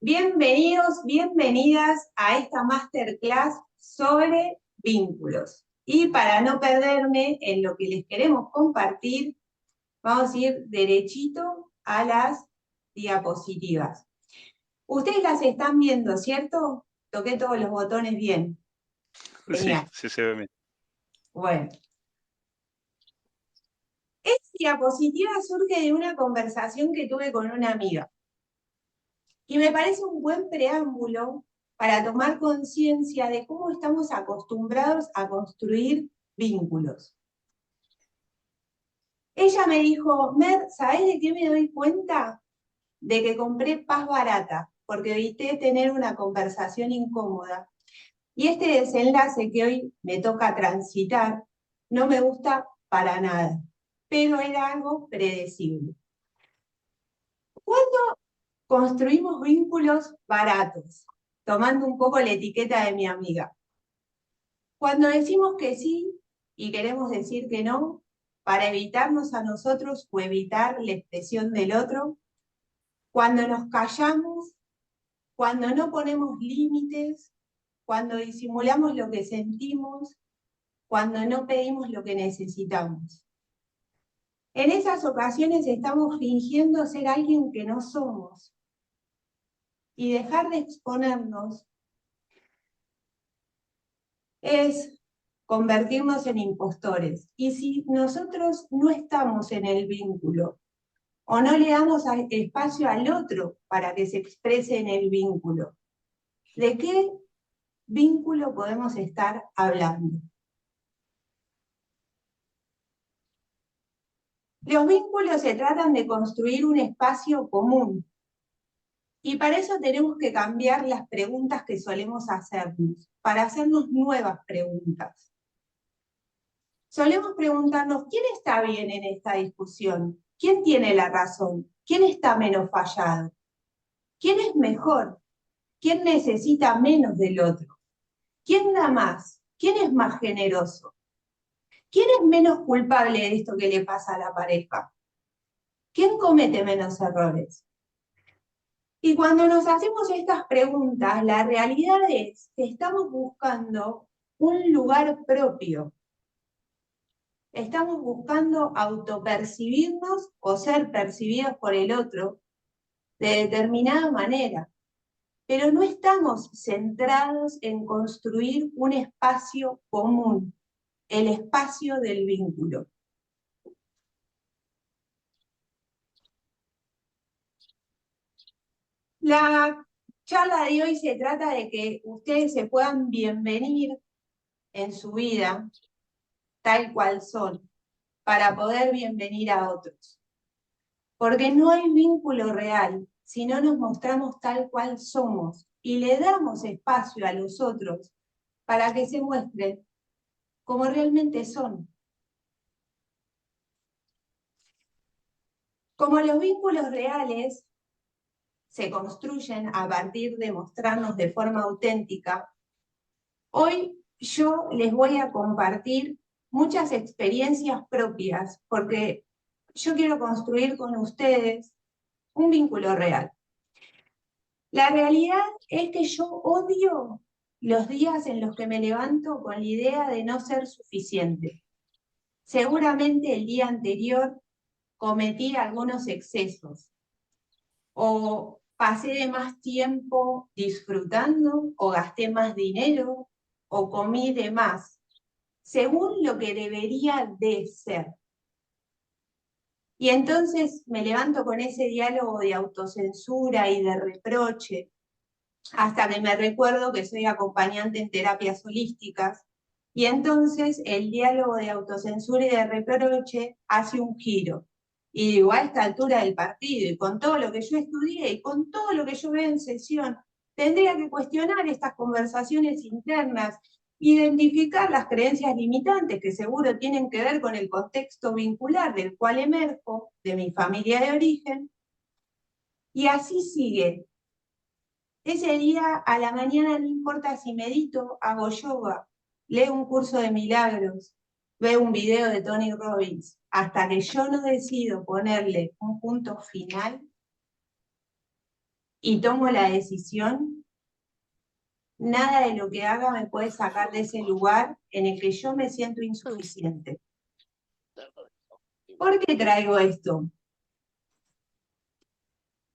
Bienvenidos, bienvenidas a esta masterclass sobre vínculos. Y para no perderme en lo que les queremos compartir, vamos a ir derechito a las diapositivas. Ustedes las están viendo, ¿cierto? Toqué todos los botones bien. Sí, Genial. sí se ve bien. Bueno. Esta diapositiva surge de una conversación que tuve con una amiga. Y me parece un buen preámbulo para tomar conciencia de cómo estamos acostumbrados a construir vínculos. Ella me dijo, Mer, ¿sabés de qué me doy cuenta? De que compré paz barata, porque evité tener una conversación incómoda. Y este desenlace que hoy me toca transitar no me gusta para nada, pero era algo predecible. ¿Cuándo construimos vínculos baratos? Tomando un poco la etiqueta de mi amiga. Cuando decimos que sí y queremos decir que no, para evitarnos a nosotros o evitar la expresión del otro, cuando nos callamos, cuando no ponemos límites, cuando disimulamos lo que sentimos, cuando no pedimos lo que necesitamos. En esas ocasiones estamos fingiendo ser alguien que no somos y dejar de exponernos es convertirnos en impostores. Y si nosotros no estamos en el vínculo o no le damos espacio al otro para que se exprese en el vínculo, ¿de qué vínculo podemos estar hablando? Los vínculos se tratan de construir un espacio común. Y para eso tenemos que cambiar las preguntas que solemos hacernos, para hacernos nuevas preguntas. Solemos preguntarnos, ¿quién está bien en esta discusión? ¿Quién tiene la razón? ¿Quién está menos fallado? ¿Quién es mejor? ¿Quién necesita menos del otro? ¿Quién da más? ¿Quién es más generoso? ¿Quién es menos culpable de esto que le pasa a la pareja? ¿Quién comete menos errores? Y cuando nos hacemos estas preguntas, la realidad es que estamos buscando un lugar propio. Estamos buscando autopercibirnos o ser percibidos por el otro de determinada manera, pero no estamos centrados en construir un espacio común, el espacio del vínculo. La charla de hoy se trata de que ustedes se puedan bienvenir en su vida tal cual son, para poder bienvenir a otros. Porque no hay vínculo real si no nos mostramos tal cual somos y le damos espacio a los otros para que se muestren como realmente son. Como los vínculos reales se construyen a partir de mostrarnos de forma auténtica, hoy yo les voy a compartir muchas experiencias propias, porque yo quiero construir con ustedes un vínculo real. La realidad es que yo odio los días en los que me levanto con la idea de no ser suficiente. Seguramente el día anterior cometí algunos excesos, o pasé de más tiempo disfrutando, o gasté más dinero, o comí de más, según lo que debería de ser. Y entonces me levanto con ese diálogo de autocensura y de reproche, hasta que me recuerdo que soy acompañante en terapias holísticas, y entonces el diálogo de autocensura y de reproche hace un giro. Y digo, a esta altura del partido, y con todo lo que yo estudié, y con todo lo que yo veo en sesión, tendría que cuestionar estas conversaciones internas, identificar las creencias limitantes que seguro tienen que ver con el contexto vincular del cual emerjo, de mi familia de origen, y así sigue. Ese día a la mañana no importa si medito, hago yoga, leo un curso de milagros, veo un video de Tony Robbins, hasta que yo no decido ponerle un punto final y tomo la decisión, nada de lo que haga me puede sacar de ese lugar en el que yo me siento insuficiente. ¿Por qué traigo esto?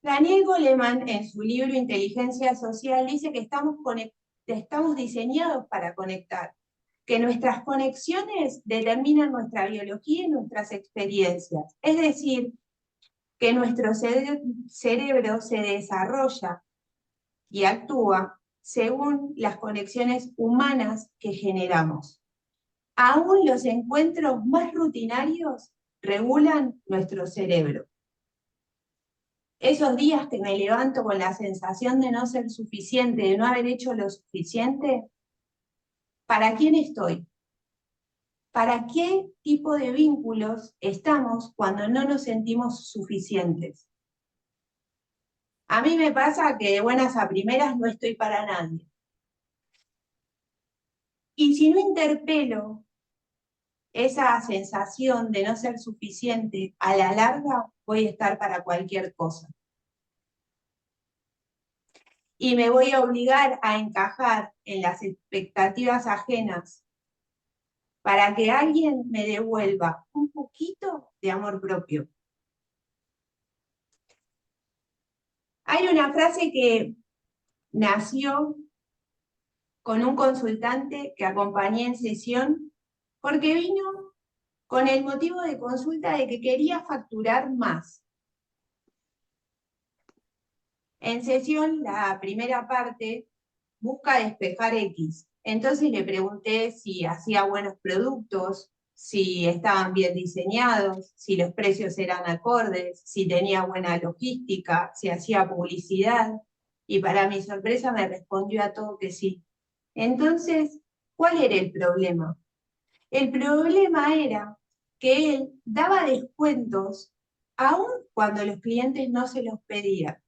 Daniel Goleman, en su libro Inteligencia Social, dice que estamos diseñados para conectar, que nuestras conexiones determinan nuestra biología y nuestras experiencias. Es decir, que nuestro cerebro se desarrolla y actúa según las conexiones humanas que generamos. Aún los encuentros más rutinarios regulan nuestro cerebro. Esos días que me levanto con la sensación de no ser suficiente, de no haber hecho lo suficiente, ¿para quién estoy? ¿Para qué tipo de vínculos estamos cuando no nos sentimos suficientes? A mí me pasa que de buenas a primeras no estoy para nadie. Y si no interpelo esa sensación de no ser suficiente, a la larga voy a estar para cualquier cosa. Y me voy a obligar a encajar en las expectativas ajenas para que alguien me devuelva un poquito de amor propio. Hay una frase que nació con un consultante que acompañé en sesión porque vino con el motivo de consulta de que quería facturar más. En sesión, la primera parte busca despejar X. Entonces le pregunté si hacía buenos productos, si estaban bien diseñados, si los precios eran acordes, si tenía buena logística, si hacía publicidad. Y para mi sorpresa me respondió a todo que sí. Entonces, ¿cuál era el problema? El problema era que él daba descuentos aun cuando los clientes no se los pedían,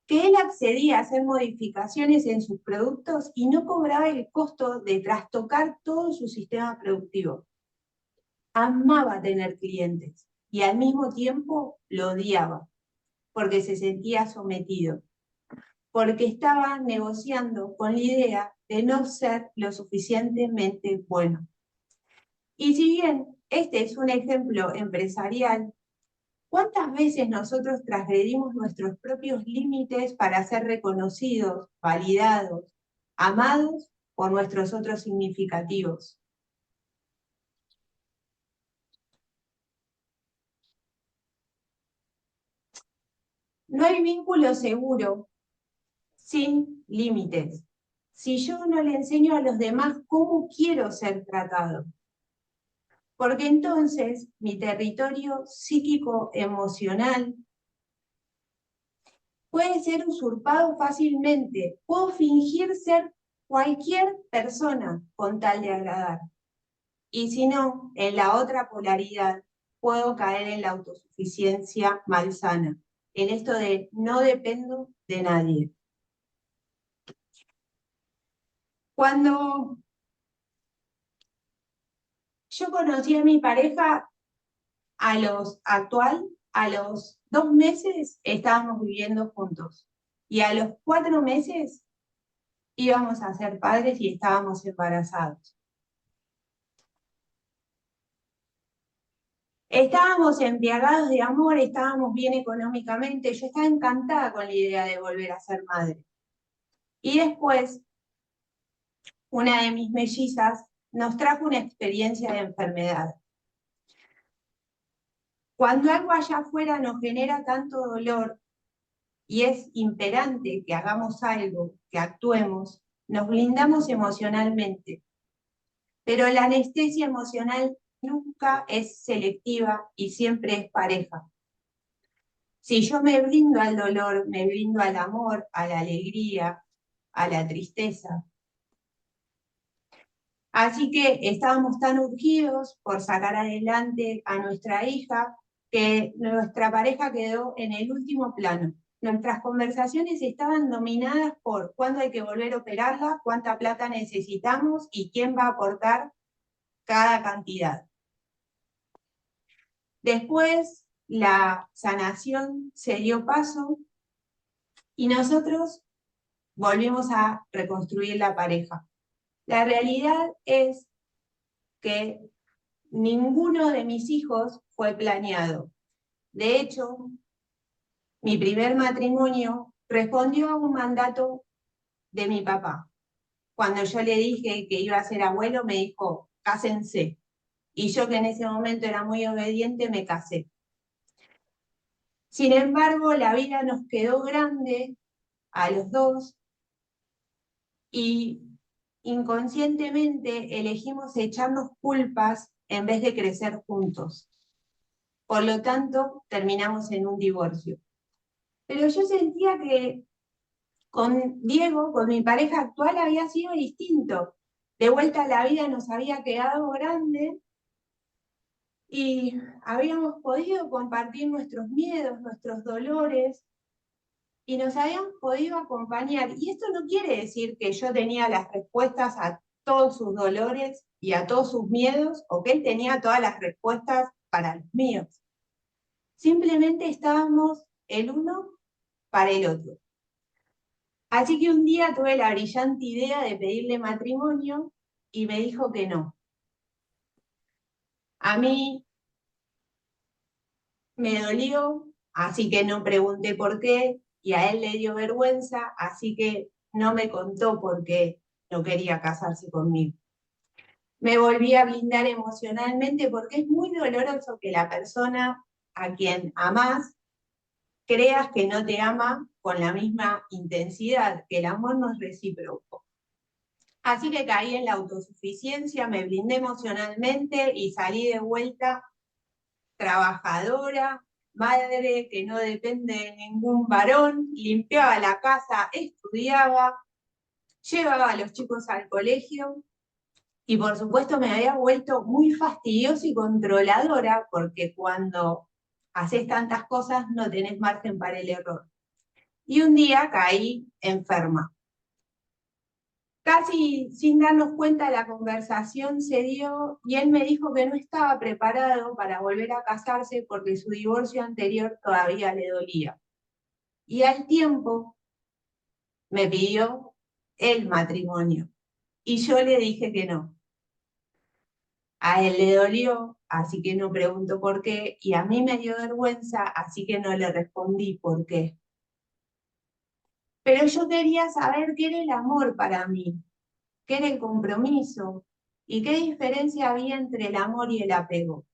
que él accedía a hacer modificaciones en sus productos y no cobraba el costo de trastocar todo su sistema productivo. Amaba tener clientes y al mismo tiempo lo odiaba, porque se sentía sometido, porque estaba negociando con la idea de no ser lo suficientemente bueno. Y si bien este es un ejemplo empresarial, ¿cuántas veces nosotros transgredimos nuestros propios límites para ser reconocidos, validados, amados por nuestros otros significativos? No hay vínculo seguro sin límites. Si yo no le enseño a los demás cómo quiero ser tratado, porque entonces mi territorio psíquico-emocional puede ser usurpado fácilmente. Puedo fingir ser cualquier persona con tal de agradar. Y si no, en la otra polaridad, puedo caer en la autosuficiencia malsana, en esto de no dependo de nadie. Cuando yo conocí a mi pareja, a los 2 meses estábamos viviendo juntos. Y a los 4 meses íbamos a ser padres y estábamos embarazados. Estábamos embriagados de amor, estábamos bien económicamente, yo estaba encantada con la idea de volver a ser madre. Y después, una de mis mellizas nos trajo una experiencia de enfermedad. Cuando algo allá afuera nos genera tanto dolor y es imperante que hagamos algo, que actuemos, nos blindamos emocionalmente. Pero la anestesia emocional nunca es selectiva y siempre es pareja. Si yo me brindo al dolor, me brindo al amor, a la alegría, a la tristeza. Así que estábamos tan urgidos por sacar adelante a nuestra hija que nuestra pareja quedó en el último plano. Nuestras conversaciones estaban dominadas por cuándo hay que volver a operarla, cuánta plata necesitamos y quién va a aportar cada cantidad. Después la sanación se dio paso y nosotros volvimos a reconstruir la pareja. La realidad es que ninguno de mis hijos fue planeado. De hecho, mi primer matrimonio respondió a un mandato de mi papá. Cuando yo le dije que iba a ser abuelo, me dijo, cásense. Y yo, que en ese momento era muy obediente, me casé. Sin embargo, la vida nos quedó grande a los dos y inconscientemente elegimos echarnos culpas en vez de crecer juntos. Por lo tanto, terminamos en un divorcio. Pero yo sentía que con Diego, con mi pareja actual, había sido distinto. De vuelta la vida nos había quedado grande y habíamos podido compartir nuestros miedos, nuestros dolores, y nos habían podido acompañar. Y esto no quiere decir que yo tenía las respuestas a todos sus dolores y a todos sus miedos, o que él tenía todas las respuestas para los míos. Simplemente estábamos el uno para el otro. Así que un día tuve la brillante idea de pedirle matrimonio y me dijo que no. A mí me dolió, así que no pregunté por qué, y a él le dio vergüenza, así que no me contó por qué no quería casarse conmigo. Me volví a blindar emocionalmente porque es muy doloroso que la persona a quien amás creas que no te ama con la misma intensidad, que el amor no es recíproco. Así que caí en la autosuficiencia, me blindé emocionalmente y salí de vuelta trabajadora, madre que no depende de ningún varón, limpiaba la casa, estudiaba, llevaba a los chicos al colegio y por supuesto me había vuelto muy fastidiosa y controladora porque cuando haces tantas cosas no tenés margen para el error. Y un día caí enferma. Casi sin darnos cuenta, la conversación se dio y él me dijo que no estaba preparado para volver a casarse porque su divorcio anterior todavía le dolía. Y al tiempo me pidió el matrimonio y yo le dije que no. A él le dolió, así que no preguntó por qué, y a mí me dio vergüenza, así que no le respondí por qué. Pero yo quería saber qué era el amor para mí, qué era el compromiso y qué diferencia había entre el amor y el apego.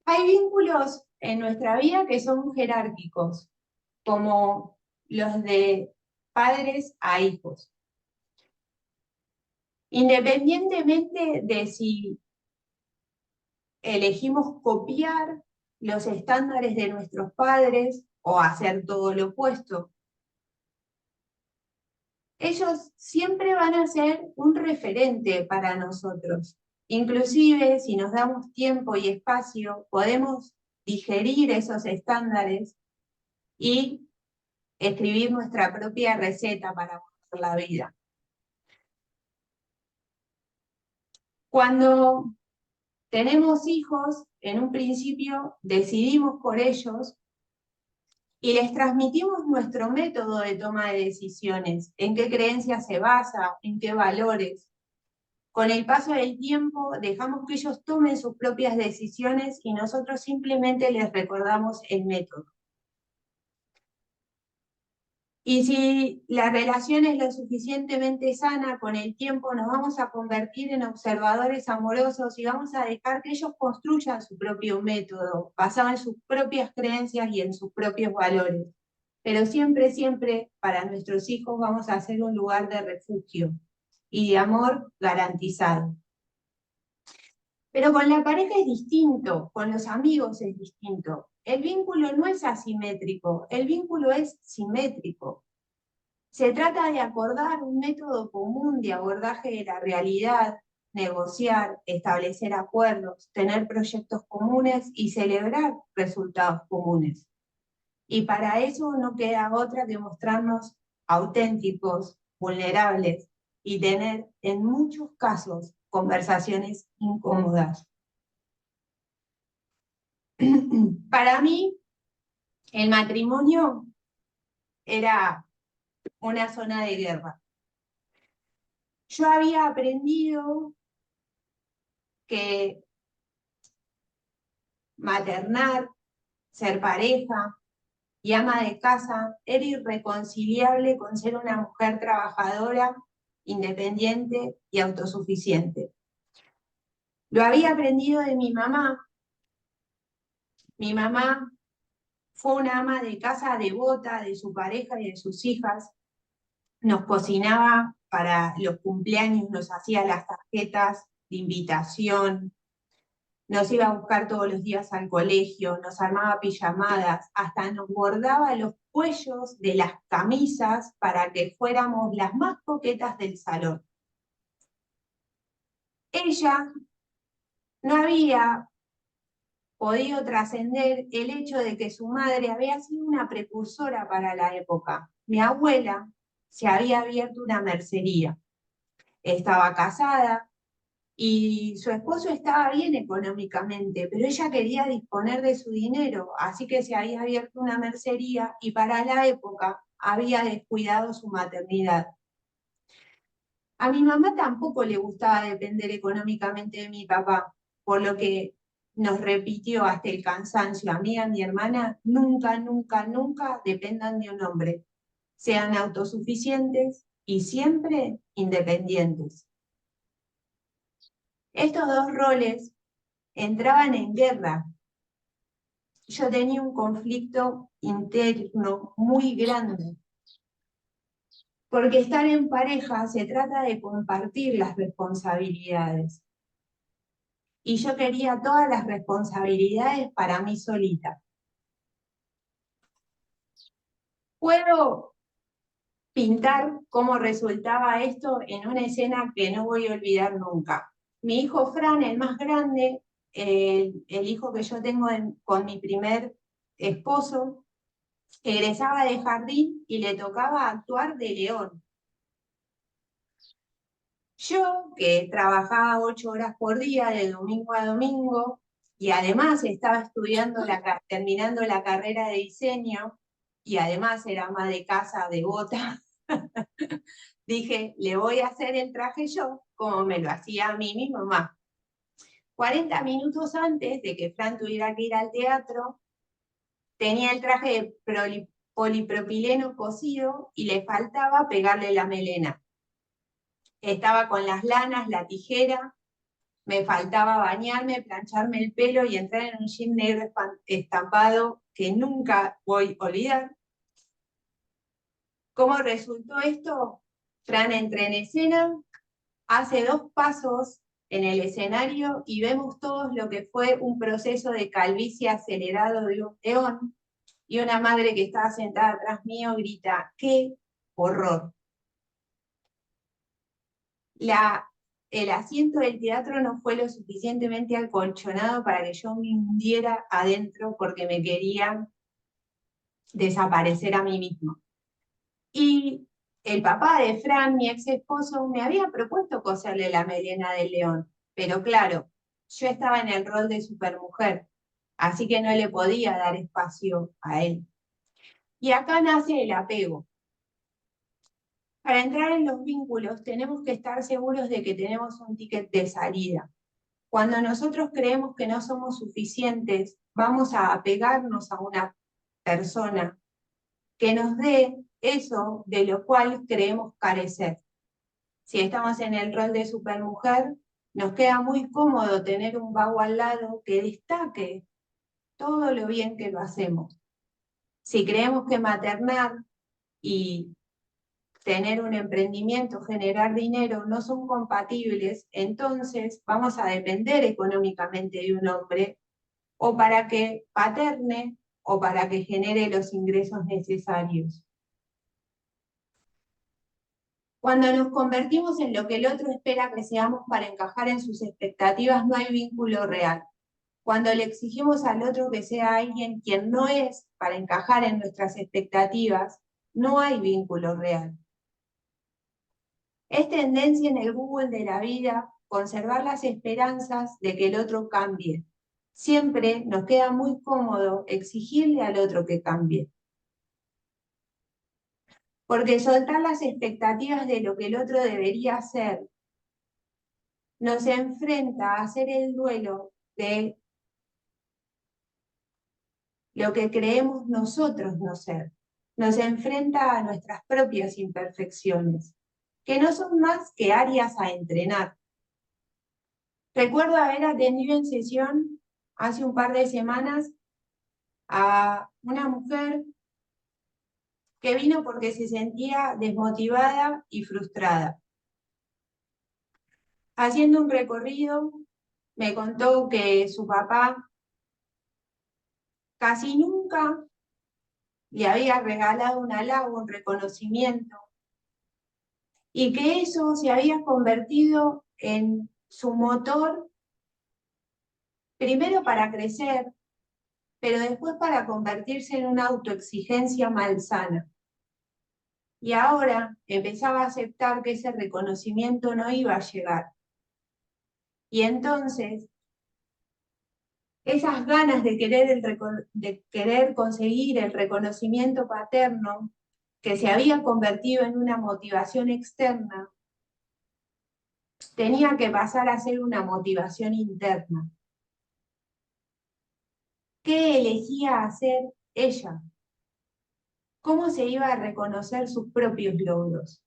Hay vínculos en nuestra vida que son jerárquicos, como los de padres a hijos. Independientemente de si elegimos copiar los estándares de nuestros padres o hacer todo lo opuesto, ellos siempre van a ser un referente para nosotros. Inclusive, si nos damos tiempo y espacio, podemos digerir esos estándares y escribir nuestra propia receta para la vida. Cuando tenemos hijos, en un principio decidimos por ellos y les transmitimos nuestro método de toma de decisiones, en qué creencias se basa, en qué valores. Con el paso del tiempo dejamos que ellos tomen sus propias decisiones y nosotros simplemente les recordamos el método. Y si la relación es lo suficientemente sana, con el tiempo nos vamos a convertir en observadores amorosos y vamos a dejar que ellos construyan su propio método, basado en sus propias creencias y en sus propios valores. Pero siempre, siempre, para nuestros hijos vamos a ser un lugar de refugio y de amor garantizado. Pero con la pareja es distinto, con los amigos es distinto. El vínculo no es asimétrico, el vínculo es simétrico. Se trata de acordar un método común de abordaje de la realidad, negociar, establecer acuerdos, tener proyectos comunes y celebrar resultados comunes. Y para eso no queda otra que mostrarnos auténticos, vulnerables y tener, en muchos casos, conversaciones incómodas. Para mí, El matrimonio era una zona de guerra. Yo había aprendido que maternar, ser pareja y ama de casa era irreconciliable con ser una mujer trabajadora, independiente y autosuficiente. Lo había aprendido de mi mamá. Mi mamá fue una ama de casa devota de su pareja y de sus hijas. Nos cocinaba para los cumpleaños, nos hacía las tarjetas de invitación, nos iba a buscar todos los días al colegio, nos armaba pijamadas, hasta nos bordaba los cuellos de las camisas para que fuéramos las más coquetas del salón. Ella no había podido trascender el hecho de que su madre había sido una precursora para la época. Mi abuela se había abierto una mercería, estaba casada, y su esposo estaba bien económicamente, pero ella quería disponer de su dinero, así que se había abierto una mercería y para la época había descuidado su maternidad. A mi mamá tampoco le gustaba depender económicamente de mi papá, por lo que nos repitió hasta el cansancio a mí y a mi hermana: nunca, nunca, nunca dependan de un hombre, sean autosuficientes y siempre independientes. Estos dos roles entraban en guerra. Yo tenía un conflicto interno muy grande, porque estar en pareja se trata de compartir las responsabilidades. Y yo quería todas las responsabilidades para mí solita. Puedo pintar cómo resultaba esto en una escena que no voy a olvidar nunca. Mi hijo Fran, el más grande, el hijo que yo tengo con mi primer esposo, egresaba de jardín y le tocaba actuar de león. Yo, que trabajaba 8 horas por día, de domingo a domingo, y además estaba estudiando, terminando la carrera de diseño, y además era ama de casa devota, dije, le voy a hacer el traje yo, como me lo hacía a mí mi mamá. 40 minutos antes de que Fran tuviera que ir al teatro, tenía el traje de polipropileno cosido y le faltaba pegarle la melena. Estaba con las lanas, la tijera, me faltaba bañarme, plancharme el pelo y entrar en un jean negro estampado que nunca voy a olvidar. ¿Cómo resultó esto? Fran entra en escena, hace 2 pasos en el escenario y vemos todos lo que fue un proceso de calvicie acelerado de un león, y una madre que estaba sentada atrás mío grita: ¡qué horror! El asiento del teatro no fue lo suficientemente acolchonado para que yo me hundiera adentro porque me quería desaparecer a mí mismo. Y el papá de Fran, mi ex esposo, me había propuesto coserle la melena del león, pero claro, yo estaba en el rol de supermujer, así que no le podía dar espacio a él. Y acá nace el apego. Para entrar en los vínculos tenemos que estar seguros de que tenemos un ticket de salida. Cuando nosotros creemos que no somos suficientes, vamos a apegarnos a una persona que nos dé eso de lo cual creemos carecer. Si estamos en el rol de supermujer, nos queda muy cómodo tener un vago al lado que destaque todo lo bien que lo hacemos. Si creemos que maternar y tener un emprendimiento, generar dinero, no son compatibles, entonces vamos a depender económicamente de un hombre, o para que paterne o para que genere los ingresos necesarios. Cuando nos convertimos en lo que el otro espera que seamos para encajar en sus expectativas, no hay vínculo real. Cuando le exigimos al otro que sea alguien quien no es para encajar en nuestras expectativas, no hay vínculo real. Es tendencia en el Google de la vida conservar las esperanzas de que el otro cambie, siempre nos queda muy cómodo exigirle al otro que cambie. Porque soltar las expectativas de lo que el otro debería hacer nos enfrenta a hacer el duelo de lo que creemos nosotros no ser. Nos enfrenta a nuestras propias imperfecciones, que no son más que áreas a entrenar. Recuerdo haber atendido en sesión hace un par de semanas a una mujer que vino porque se sentía desmotivada y frustrada. Haciendo un recorrido, me contó que su papá casi nunca le había regalado un halago, un reconocimiento, y que eso se había convertido en su motor, primero para crecer, pero después para convertirse en una autoexigencia malsana. Y ahora empezaba a aceptar que ese reconocimiento no iba a llegar. Y entonces, esas ganas de querer conseguir el reconocimiento paterno, que se había convertido en una motivación externa, tenía que pasar a ser una motivación interna. ¿Qué elegía hacer ella? ¿Cómo se iba a reconocer sus propios logros?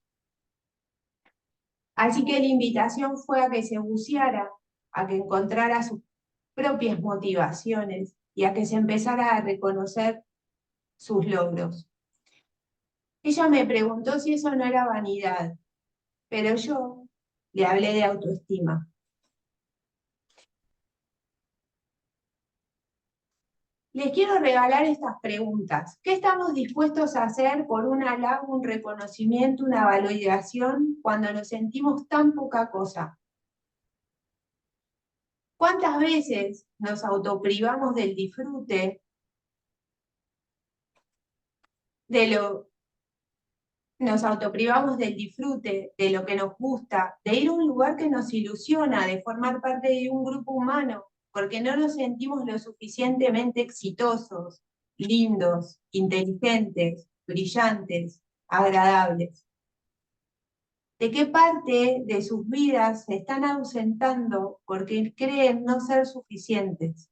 Así que la invitación fue a que se buceara, a que encontrara sus propias motivaciones y a que se empezara a reconocer sus logros. Ella me preguntó si eso no era vanidad, pero yo le hablé de autoestima. Les quiero regalar estas preguntas. ¿Qué estamos dispuestos a hacer por un halago, un reconocimiento, una validación cuando nos sentimos tan poca cosa? ¿Cuántas veces nos autoprivamos del disfrute, de lo, nos autoprivamos del disfrute, de lo que nos gusta, de ir a un lugar que nos ilusiona, de formar parte de un grupo humano, porque no nos sentimos lo suficientemente exitosos, lindos, inteligentes, brillantes, agradables? ¿De qué parte de sus vidas se están ausentando porque creen no ser suficientes?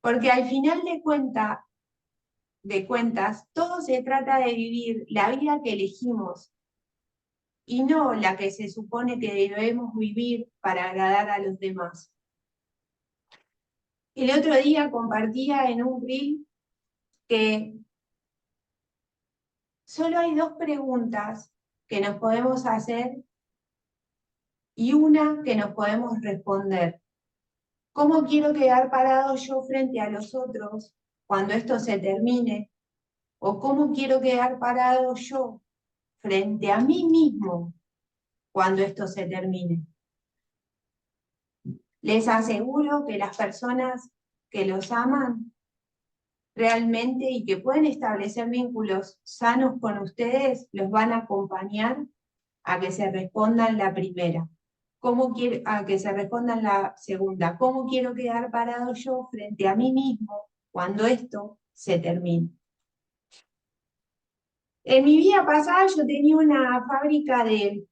Porque al final de cuentas, todo se trata de vivir la vida que elegimos y no la que se supone que debemos vivir para agradar a los demás. El otro día compartía en un reel que solo hay dos preguntas que nos podemos hacer y una que nos podemos responder. ¿Cómo quiero quedar parado yo frente a los otros cuando esto se termine? ¿O cómo quiero quedar parado yo frente a mí mismo cuando esto se termine? Les aseguro que las personas que los aman realmente y que pueden establecer vínculos sanos con ustedes, los van a acompañar a que se respondan la primera. A que se respondan la segunda. ¿Cómo quiero quedar parado yo frente a mí mismo cuando esto se termine? En mi vida pasada yo tenía una fábrica de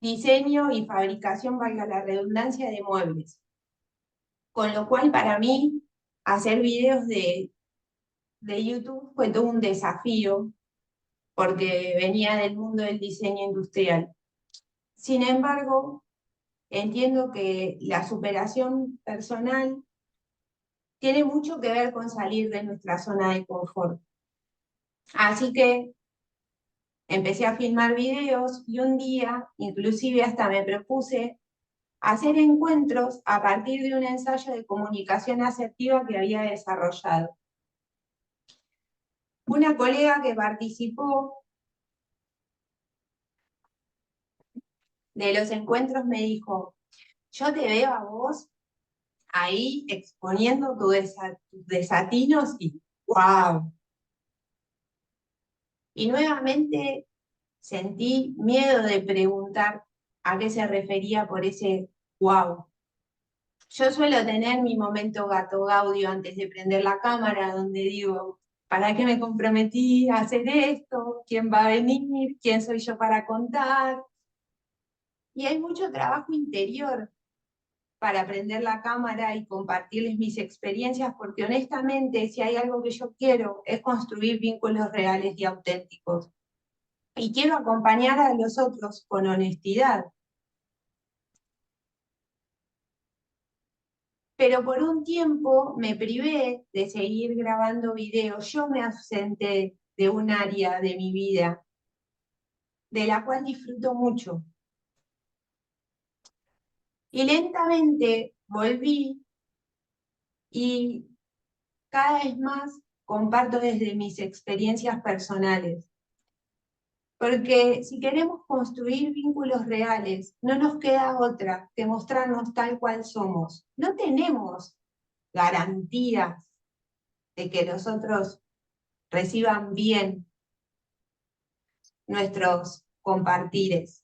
diseño y fabricación, valga la redundancia, de muebles. Con lo cual para mí hacer videos de YouTube fue todo un desafío porque venía del mundo del diseño industrial. Sin embargo, entiendo que la superación personal tiene mucho que ver con salir de nuestra zona de confort. Así que empecé a filmar videos y un día, inclusive hasta me propuse hacer encuentros a partir de un ensayo de comunicación asertiva que había desarrollado. Una colega que participó de los encuentros me dijo: yo te veo a vos ahí exponiendo tus desatinos y ¡wow! Y nuevamente sentí miedo de preguntar a qué se refería por ese wow. Yo suelo tener mi momento gato gaudio antes de prender la cámara, donde digo, ¿para qué me comprometí a hacer esto? ¿Quién va a venir? ¿Quién soy yo para contar? Y hay mucho trabajo interior para prender la cámara y compartirles mis experiencias, porque honestamente, si hay algo que yo quiero, es construir vínculos reales y auténticos. Y quiero acompañar a los otros con honestidad. Pero por un tiempo me privé de seguir grabando videos. Yo me ausenté de un área de mi vida de la cual disfruto mucho. Y lentamente volví y cada vez más comparto desde mis experiencias personales. Porque si queremos construir vínculos reales, no nos queda otra que mostrarnos tal cual somos. No tenemos garantías de que los otros reciban bien nuestros compartires,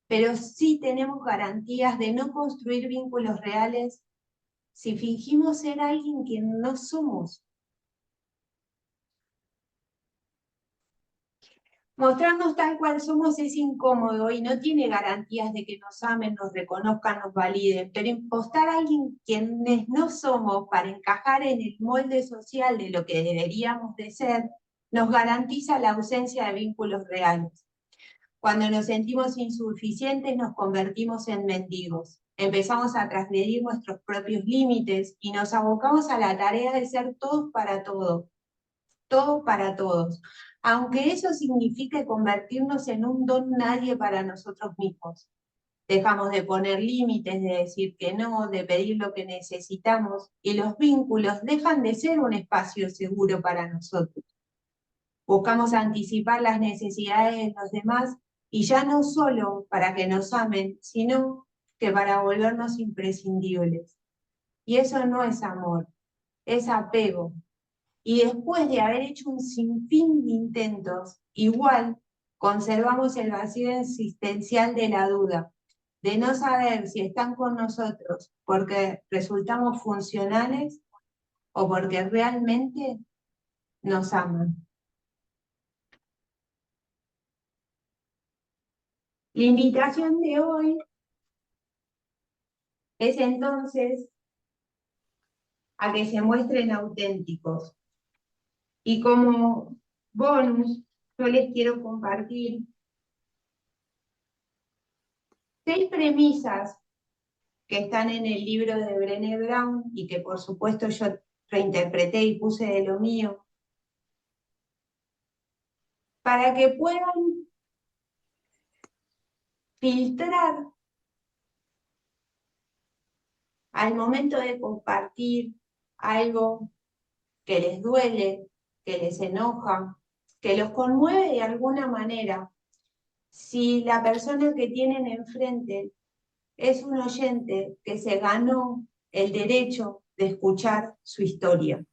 pero sí tenemos garantías de no construir vínculos reales si fingimos ser alguien que no somos. Mostrarnos tal cual somos es incómodo y no tiene garantías de que nos amen, nos reconozcan, nos validen, pero impostar a alguien quienes no somos para encajar en el molde social de lo que deberíamos de ser, nos garantiza la ausencia de vínculos reales. Cuando nos sentimos insuficientes nos convertimos en mendigos. Empezamos a transgredir nuestros propios límites y nos abocamos a la tarea de ser todos para todos, todo para todos, aunque eso signifique convertirnos en un don nadie para nosotros mismos. Dejamos de poner límites, de decir que no, de pedir lo que necesitamos, y los vínculos dejan de ser un espacio seguro para nosotros. Buscamos anticipar las necesidades de los demás, y ya no solo para que nos amen, sino que para volvernos imprescindibles. Y eso no es amor, es apego. Y después de haber hecho un sinfín de intentos, igual conservamos el vacío existencial de la duda, de no saber si están con nosotros porque resultamos funcionales o porque realmente nos aman. La invitación de hoy es entonces a que se muestren auténticos. Y como bonus, yo les quiero compartir 6 premisas que están en el libro de Brené Brown y que por supuesto yo reinterpreté y puse de lo mío, para que puedan filtrar al momento de compartir algo que les duele, que les enoja, que los conmueve de alguna manera. Si la persona que tienen enfrente es un oyente que se ganó el derecho de escuchar su historia.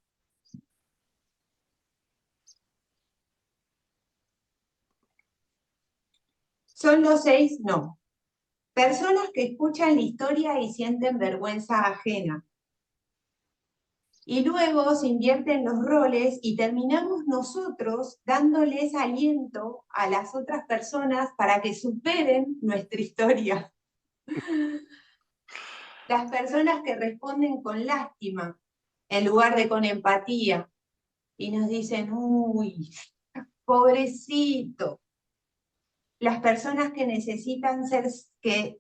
¿Son los 6? No. Personas que escuchan la historia y sienten vergüenza ajena. Y luego se invierten los roles y terminamos nosotros dándoles aliento a las otras personas para que superen nuestra historia. Las personas que responden con lástima en lugar de con empatía y nos dicen, uy, pobrecito. Las personas que necesitan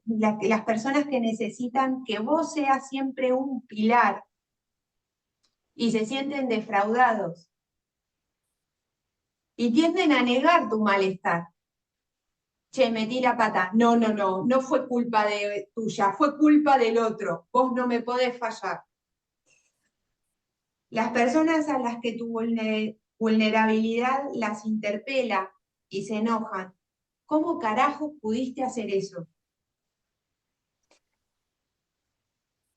las personas que necesitan que vos seas siempre un pilar y se sienten defraudados y tienden a negar tu malestar. Che, metí la pata. No, no, no, no fue culpa tuya, fue culpa del otro. Vos no me podés fallar. Las personas a las que tu vulnerabilidad las interpela y se enojan. ¿Cómo carajo pudiste hacer eso?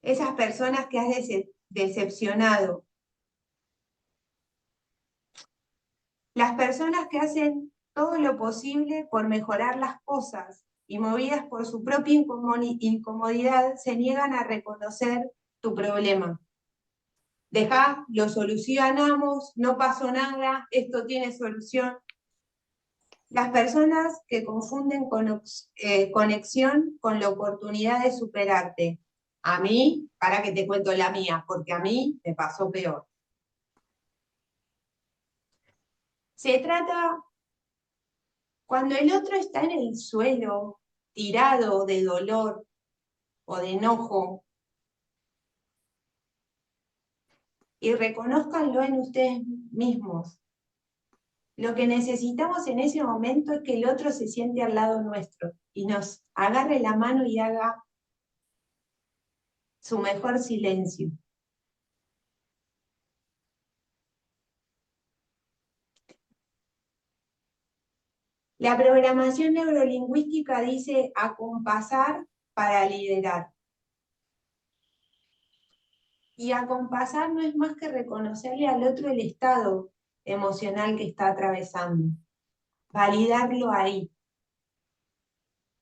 Esas personas que has decepcionado. Las personas que hacen todo lo posible por mejorar las cosas y movidas por su propia incomodidad, se niegan a reconocer tu problema. Dejá, lo solucionamos, no pasó nada, esto tiene solución. Las personas que confunden conexión con la oportunidad de superarte. A mí, para que te cuento la mía, porque a mí me pasó peor. Se trata, cuando el otro está en el suelo, tirado de dolor o de enojo, y reconózcanlo en ustedes mismos. Lo que necesitamos en ese momento es que el otro se siente al lado nuestro y nos agarre la mano y haga su mejor silencio. La programación neurolingüística dice acompasar para liderar. Y acompasar no es más que reconocerle al otro el estado emocional que está atravesando, validarlo ahí.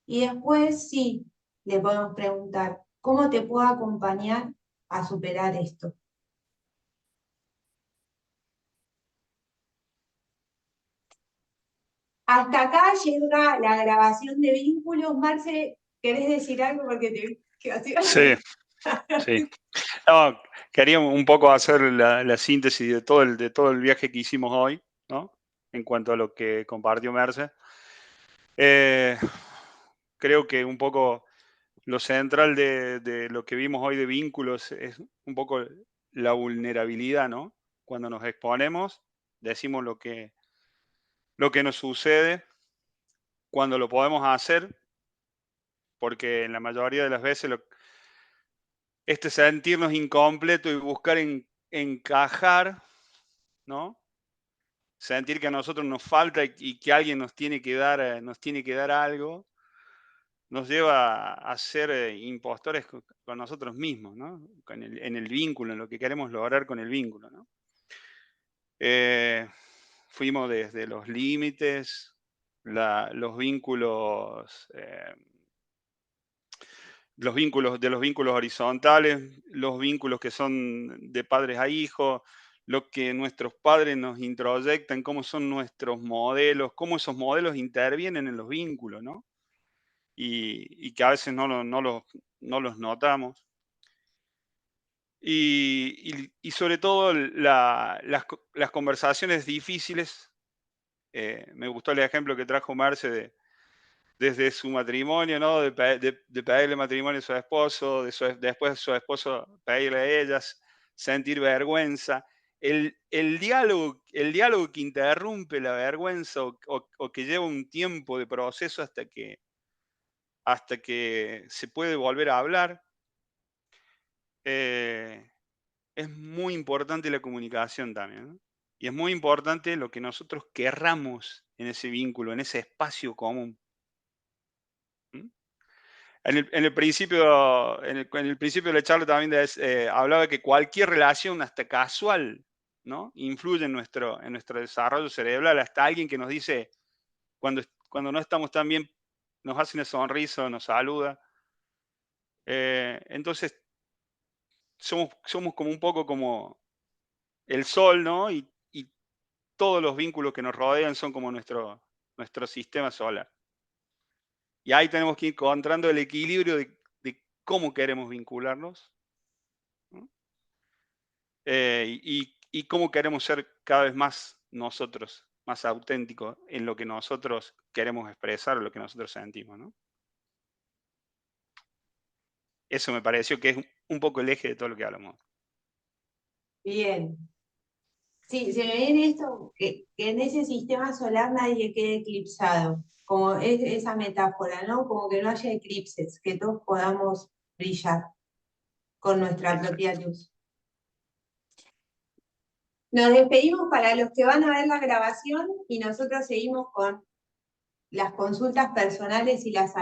Y después sí, le podemos preguntar, ¿cómo te puedo acompañar a superar esto? Hasta acá llega la grabación de vínculos. Marce, ¿querés decir algo? Porque te vi que hacías. Sí, sí. No, quería un poco hacer la síntesis de todo el viaje que hicimos hoy, ¿no? En cuanto a lo que compartió Merce. Creo que un poco lo central de lo que vimos hoy de vínculos es un poco la vulnerabilidad, ¿no? Cuando nos exponemos, decimos lo que nos sucede, cuando lo podemos hacer, porque en la mayoría de las veces este sentirnos incompleto y buscar encajar, ¿no? Sentir que a nosotros nos falta y que alguien nos tiene que dar algo, nos lleva a ser impostores con nosotros mismos, ¿no? En el vínculo, en lo que queremos lograr con el vínculo, ¿no? Fuimos desde los límites, los vínculos de los vínculos horizontales, los vínculos que son de padres a hijos, lo que nuestros padres nos introyectan, cómo son nuestros modelos, cómo esos modelos intervienen en los vínculos, ¿no? Y que a veces no los notamos. Y sobre todo las conversaciones difíciles. Me gustó el ejemplo que trajo Marce desde su matrimonio, ¿no? De pedirle matrimonio a su esposo, después su esposo pedirle a ellas, sentir vergüenza. El diálogo que interrumpe la vergüenza o que lleva un tiempo de proceso hasta que se puede volver a hablar, eh, es muy importante la comunicación también, ¿no? Y es muy importante lo que nosotros querramos en ese vínculo, en ese espacio común. ¿Mm? En el principio de la charla también hablaba que cualquier relación, hasta casual, ¿no? Influye en nuestro desarrollo cerebral. Hasta alguien que nos dice, cuando no estamos tan bien, nos hace una sonrisa, nos saluda. Entonces, somos como un poco como el sol, ¿no? Y todos los vínculos que nos rodean son como nuestro sistema solar. Y ahí tenemos que ir encontrando el equilibrio de cómo queremos vincularnos, ¿no? Y cómo queremos ser cada vez más nosotros, más auténticos en lo que nosotros queremos expresar, lo que nosotros sentimos, ¿no? Eso me pareció que es un poco el eje de todo lo que hablamos. Bien. Sí, se me viene esto, que en ese sistema solar nadie quede eclipsado, como es esa metáfora, ¿no? Como que no haya eclipses, que todos podamos brillar con nuestra propia luz. Nos despedimos para los que van a ver la grabación y nosotros seguimos con las consultas personales y las